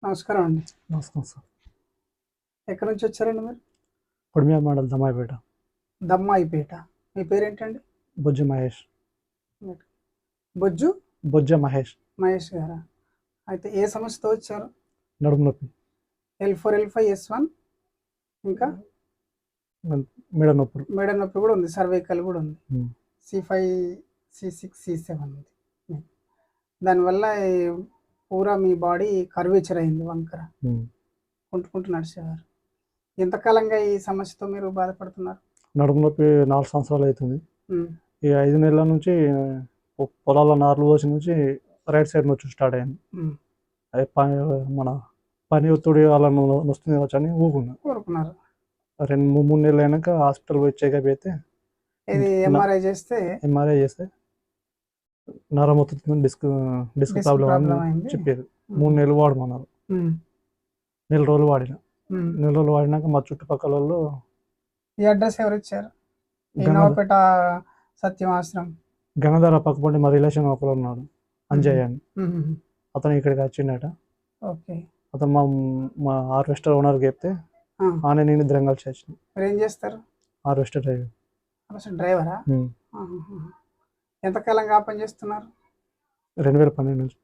నమస్కారం అండి. నమస్కారం సార్. ఎక్కడి నుంచి వచ్చారండి మీరు? పొడిమేర మండల్ దమ్మాయిపేట. దమ్మాయిపేట. మీ పేరేంటండి? బొజ్జ మహేష్. బొజ్జు బొజ్జ మహేష్. మహేష్ గారా? అయితే ఏ సమస్యతో వచ్చారు? నడుము నొప్పి, L4, L5, S1 ఇంకా మెడ నొప్పులు. మెడ నొప్పి కూడా ఉంది, సర్వైకల్ కూడా ఉంది, ఉమ్. C5, C6, C7 ఉంది. దానివల్ల పూరా మీ బాడీ కర్వేచర్ అయింది, వంకర కుంటుకుంటూ నడిచేవారు. ఎంతకాలంగా ఈ సమస్యతో మీరు బాధపడుతున్నారు? నడుము నొప్పి 4 సంవత్సరాలు అవుతుంది. ఉమ్, ఈ 5 నెలల నుంచి పొలాల నార్లు పోసి నుంచి రైట్ సైడ్ నుంచి స్టార్ట్ అయింది. ఉమ్, అది మన పని ఒత్తిడి అలా వస్తుంది కావచ్చు అని కోరుకున్నారు. 2-3 నెలలు అయినాక హాస్పిటల్ పోయి చెకప్ అయితే ఇది ఎంఆర్ఐ చేస్తే నరం ఒత్తుతుంది, డిస్క్ ప్రాబ్లం అని చెప్పారు. 3 నెలలు వాడమన్నారు. నెల రోజులు వాడిన. నెల రోజులు వాడినాక మా చుట్టుపక్కల వాళ్ళు ఈ అడ్రస్ ఎవరు ఇచ్చారు? నవాపేట సత్యం ఆశ్రమం. గంగాధర పక్కపండి మా రిలేషన్ ఒకరు ఉన్నాడు, అంజయ్య అని. అతను ఇక్కడికి వచ్చిండట. ఓకే. అతను మా హార్వెస్టర్ ఓనర్కి చెప్తే ఆయన నేను ఇద్దరం కలిసి వచ్చినాం. మీరు ఏం చేస్తారు? Harvester driver. డ్రైవరా? ఎంతకాలంగా పని చేస్తున్నారు? 2012 నుంచి.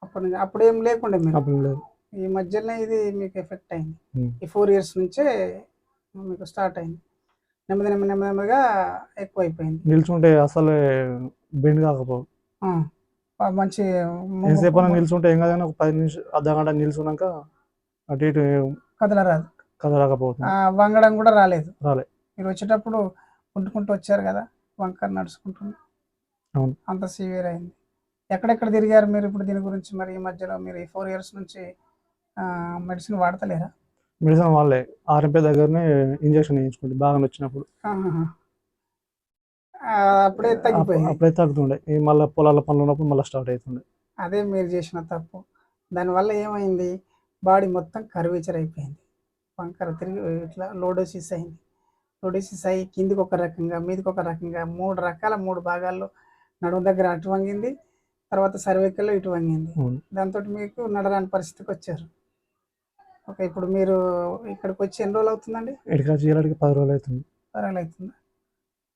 అప్పటి నుంచి అప్పుడు ఏం లేకుండే మీరు? అప్పుడు లేదు. ఈ మధ్యలోనే ఇది మీకు ఎఫెక్ట్ అయింది. ఈ 4 years నుంచే మీకు స్టార్ట్ అయింది. నెమ్మదిగా ఎక్కువ అయిపోయింది. నిల్చుంటే అసలు బెండ్ కాకపోవు. మంచి ఎంతసేపు నిల్చుంటే ఏం కాదని ఒక 10 నిమిషాలు అర్ధగంట నిల్చున్నాక అటు ఇటు కదలకపోతుంది. వంగడం కూడా రాలేదు. మీరు వచ్చేటప్పుడు కుంటుకుంటూ వచ్చారు కదా, వంకర నడుచుకుంటున్నా. అవును. అంత సివియర్ అయింది. ఎక్కడెక్కడ తిరిగారు మీరు ఇప్పుడు దీని గురించి? మరి ఈ మధ్యలో మీరు ఈ 4 years నుంచి మెడిసిన్ వాడతలేరా? మెడిసిన్ వాళ్ళే ఆర్ఎంపీ దగ్గరనే ఇంజక్షన్ వేయించుకుంటే బాగా వచ్చినప్పుడు అప్పుడే తగ్గిపోయింది. అప్పుడే తగ్గుతుండే. మళ్ళీ పొలాల పనులు ఉన్నప్పుడు మళ్ళీ స్టార్ట్ అవుతుండే. అదే మీరు చేసిన తప్పు. దానివల్ల ఏమైంది? బాడీ మొత్తం కర్వేచర్ అయిపోయింది, వంకర తిరిగి ఇట్లా లోడోసిస్ అయింది. లోడోసిస్ అయ్యి కిందికి ఒక రకంగా మీదికి ఒక రకంగా 3 భాగాల్లో నడుము దగ్గర అటు వంగింది, తర్వాత సర్వైకల్లో ఇటు వంగింది. దాంతో మీకు నడరాని పరిస్థితికి వచ్చారు. ఓకే. ఇప్పుడు మీరు ఇక్కడికి వచ్చి ఎన్ని రోజులు అవుతుందండి? 10 రోజులు అవుతుంది. 10 రోజులు అవుతుందా?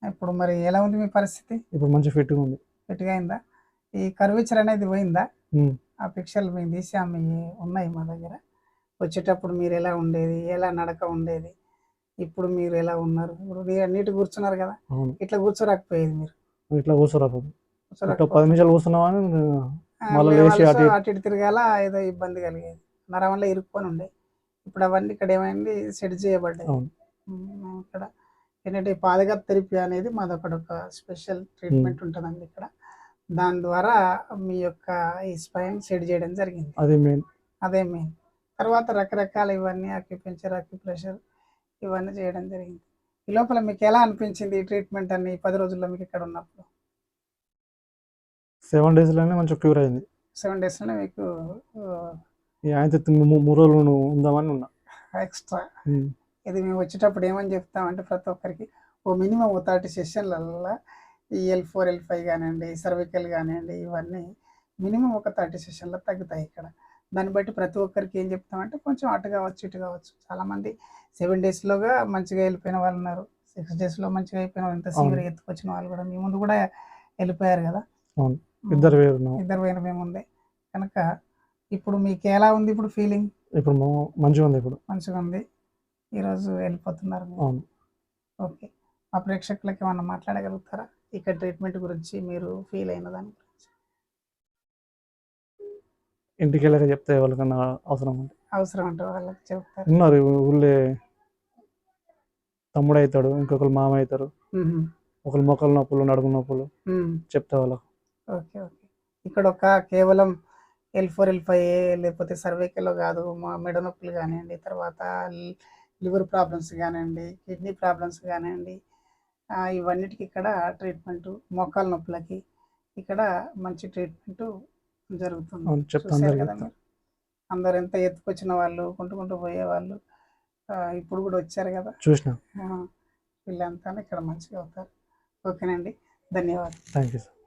ఇప్పుడు మరి ఎలా ఉంది మీ పరిస్థితి? ఇప్పుడు మంచి ఫిట్గా ఉంది. ఫిట్గా అయిందా? ఈ కర్వేచర్ అనేది పోయిందా? ఆ పిక్చర్లు మేము తీసి ఆమె ఉన్నాయి మా దగ్గర. వచ్చేటప్పుడు మీరు ఎలా ఉండేది, ఎలా నడక ఉండేది, ఇప్పుడు మీరు ఎలా ఉన్నారు? ఇప్పుడు నీట్గా కూర్చున్నారు కదా, ఇట్లా కూర్చోరాకపోయేది మీరు. ఇట్లా కూర్చోరాకపోదు. 10 నిమిషాలు కూర్చున్నామని అటు ఇటు తిరగాల, ఏదో ఇబ్బంది కలిగేది, నరం వల్ల ఇరుక్కొని ఉండే. ఇప్పుడు అవన్నీ ఇక్కడ ఏమైంది, సెట్ చేయబడ్డాయి. ఇక్కడ ఏంటంటే పాదగత థెరపీ అనేది మాదొకటి ఒక స్పెషల్ ట్రీట్మెంట్ ఉంటుందండి ఇక్కడ. దాని ద్వారా మీ యొక్క ఈ స్పైన్ సెట్ చేయడం జరిగింది. అదే మెయిన్. తర్వాత రకరకాల ఇవన్నీ అక్యుప్రెషర్ ఇవన్నీ చేయడం జరిగింది. ఈ లోపల మీకు ఎలా అనిపించింది ఈ ట్రీట్మెంట్ అన్ని 10 రోజుల్లో మీకు ఇక్కడ ఉన్నప్పుడు? 7 daysలోనే మంచి క్యూర్ అయింది. 7 daysలోనే మీకు 3 రోజులు ఉందామని ఉన్నా ఎక్స్ట్రా. ఇది మేము వచ్చేటప్పుడు ఏమని చెప్తామంటే ప్రతి ఒక్కరికి మినిమం 30 సెషన్లలో ఈ L4, L5 కానివ్వండి, సర్వికల్ కానివ్వండి, ఇవన్నీ మినిమం ఒక 30 సెషన్లో తగ్గుతాయి ఇక్కడ. దాన్ని బట్టి ప్రతి ఒక్కరికి ఏం చెప్తామంటే కొంచెం అటు కావచ్చు ఇటు కావచ్చు. చాలామంది 7 daysలోగా మంచిగా వెళ్ళిపోయిన వాళ్ళు ఉన్నారు, 6 daysలో మంచిగా అయిపోయిన వాళ్ళు, ఇంత సీవియర్ ఎత్తుకొచ్చిన వాళ్ళు కూడా మీ ముందు కూడా వెళ్ళిపోయారు కదా. ఇద్దరు వేరు మేము ఉంది కనుక ఇప్పుడు మీకు ఎలా ఉంది ఇప్పుడు ఫీలింగ్? ఇప్పుడు మంచిగా ఉంది. మంచిగా ఉంది. ఈరోజు వెళ్ళిపోతున్నారు. ఓకే. మా ప్రేక్షకులకి ఏమన్నా మాట్లాడగలుగుతారా ఇక్కడ ట్రీట్మెంట్ గురించి, మీరు ఫీల్ అయిన దాని గురించి? ఇంటికి వెళ్ళాక చెప్తే వాళ్ళకన్నా అవసరం అంటే వాళ్ళకి చెప్తారు. ఉన్నారు ఊళ్ళే, తమ్ముడు అవుతాడు, ఇంకొకరు మామ అవుతారు, ఒకరు మొక్కల నొప్పులు, నడుము నొప్పులు చెప్తే వాళ్ళకు. ఓకే. ఇక్కడ ఒక కేవలం L4, L5 లేకపోతే సర్వైకల్లో కాదు, మా మెడ నొప్పులు కానివ్వండి, తర్వాత లివర్ ప్రాబ్లమ్స్ కానివ్వండి, కిడ్నీ ప్రాబ్లమ్స్ కానివ్వండి, ఇవన్నిటికి ఇక్కడ ట్రీట్మెంట్. మోకాల నొప్పులకి ఇక్కడ మంచి ట్రీట్మెంట్ జరుగుతుంది. చూసారు కదా మీరు, అందరు ఎంత ఎత్తుకొచ్చిన వాళ్ళు, కుంటుకుంటూ పోయేవాళ్ళు ఇప్పుడు కూడా వచ్చారు కదా, చూసిన వీళ్ళంతా ఇక్కడ మంచిగా అవుతారు. ఓకేనండి, ధన్యవాదాలు. Thank you sir.